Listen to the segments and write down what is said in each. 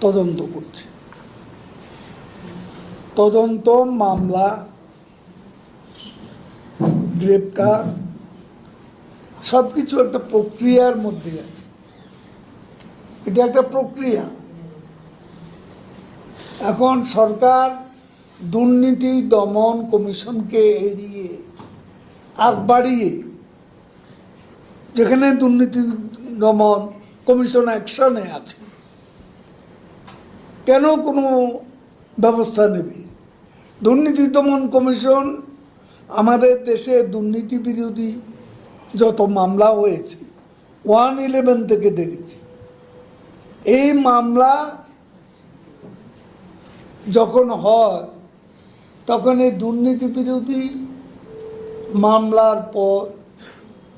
তদন্ত করছে। তদন্ত, মামলা, গ্রেপ্তার সব কিছু একটা প্রক্রিয়ার মধ্যে আছে। এটা একটা প্রক্রিয়া। এখন সরকার দুর্নীতি দমন কমিশনকে এড়িয়ে আগ বাড়িয়ে, যেখানে দুর্নীতি দমন কমিশন অ্যাকশনে আছে, কেন কোনো ব্যবস্থা নেবে? দুর্নীতি দমন কমিশন আমাদের দেশে দুর্নীতি বিরোধী যত মামলা হয়েছে 111 থেকে দেখেছি, এই মামলা যখন হয় তখন এই দুর্নীতি বিরোধী মামলার পর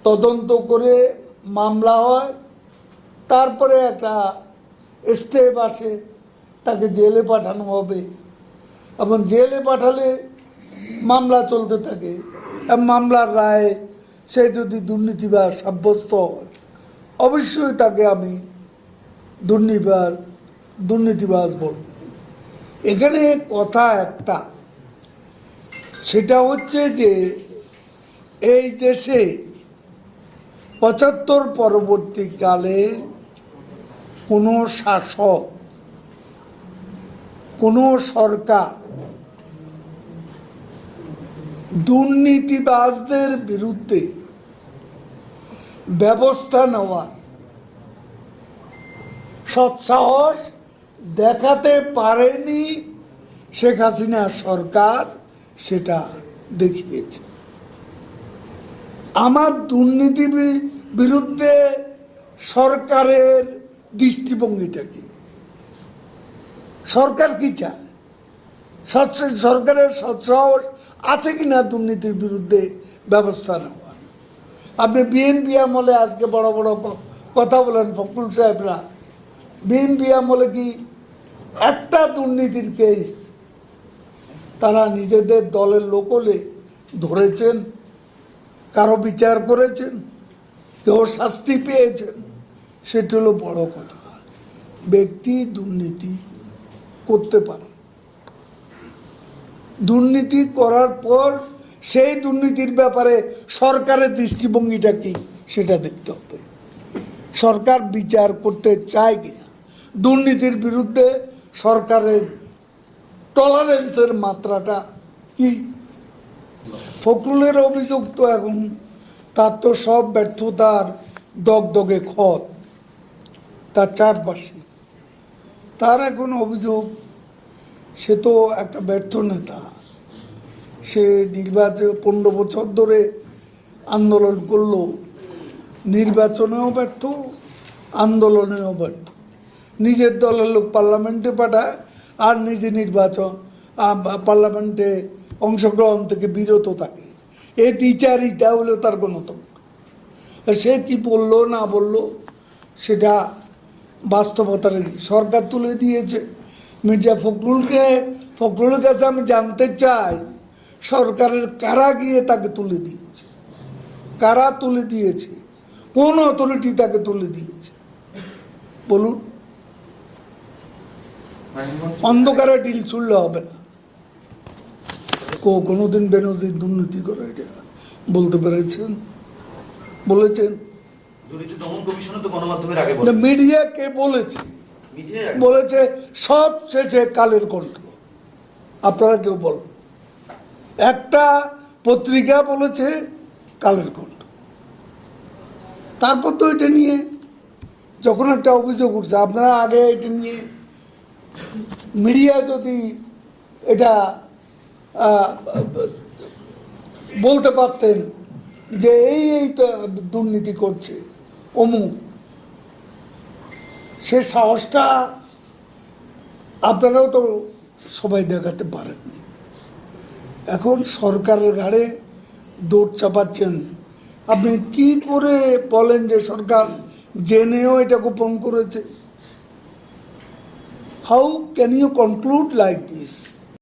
তদন্ত করে মামলা হয়, তারপরে একটা স্টেপ আসে, তাকে জেলে পাঠানো হবে, এবং জেলে পাঠালে মামলা চলতে থাকে। মামলার রায়ে সে যদি দুর্নীতিবাজ সাব্যস্ত হয়, অবশ্যই তাকে আমি দুর্নীতিবাজ বলব। এখানে কথা একটা, সেটা হচ্ছে যে এই দেশে ৭৫ পরবর্তীকালে কোনো শাসক, কোনো সরকার দুর্নীতিবাজদের বিরুদ্ধে ব্যবস্থা নেওয়ার সৎসাহস দেখাতে পারেনি। শেখ হাসিনা সরকার সেটা দেখিয়েছে। আমার দুর্নীতির বিরুদ্ধে সরকারের দৃষ্টিভঙ্গিটা কি? সরকার কি চায়? সরকারের সৎসাহস আছে কিনা দুর্নীতির বিরুদ্ধে ব্যবস্থা নেওয়া? আপনি বিএনপি আমলে আজকে বড় বড় কথা বলেন ফখরুল সাহেবরা, বিএনপি আমলে কি একটা দুর্নীতির কেস তারা নিজেদের দলের লোকলে ধরেছেন? কারো বিচার করেছেন? কেউ শাস্তি পেয়েছেন? সেটা হলো বড় কথা। ব্যক্তি দুর্নীতি করতে পারে, দুর্নীতি করার পর সেই দুর্নীতির ব্যাপারে সরকারের দৃষ্টিভঙ্গিটা কি সেটা দেখতে হবে। সরকার বিচার করতে চায় কিনা, দুর্নীতির বিরুদ্ধে সরকারের টলারেন্সের মাত্রাটা কি? ফখরুলের অভিযোগ তো এখন তার তো সব ব্যর্থতার দগদগে ক্ষত তার চারপাশে। তার এখন অভিযোগ, সে তো একটা ব্যর্থ নেতা। সে 15 বছর ধরে আন্দোলন করলো, নির্বাচনেও ব্যর্থ, আন্দোলনেও ব্যর্থ। নিজের দলের লোক পার্লামেন্টে পাঠায় আর নিজে পার্লামেন্টে অংশগ্রহণ থেকে বিরত থাকে। এই দ্বিচারিতা হলো তার গণতন্ত্র। সে কি বললো না বললো সেটা বাস্তবতার সরকার তুলে দিয়েছে। মির্জা ফখরুলের কাছে আমি জানতে চাই, সরকারের কারা গিয়ে তাকে তুলে দিয়েছে? কারা তুলে দিয়েছে? কোন অথরিটি তাকে তুলে দিয়েছে বলুন? অন্ধকারে ডিল ছুড়লে হবে না। কোনোদিন বেনজির দুর্নীতি করে এটা বলতে পেরেছেন? বলেছেন? মিডিয়া কে বলেছে? বলেছে সব শেষে কালের কণ্ঠ। আপনারা কেউ বলেন? একটা পত্রিকা বলেছে কালের কণ্ঠ। তারপর তো এটা নিয়ে যখন একটা অভিযোগ উঠছে, আপনারা আগে এটা নিয়ে মিডিয়া যদি এটা বলতে পারতেন যে এই তো দুর্নীতি করছে অমুক, সে সাহসটা আপনারাও তো সবাই দেখাতে পারেননি। এখন সরকারের ঘাড়ে দৌড় চাপাচ্ছেন। আপনি কি করে বলেন যে সরকার জেনেও এটা গোপন করেছে? How can you conclude like this?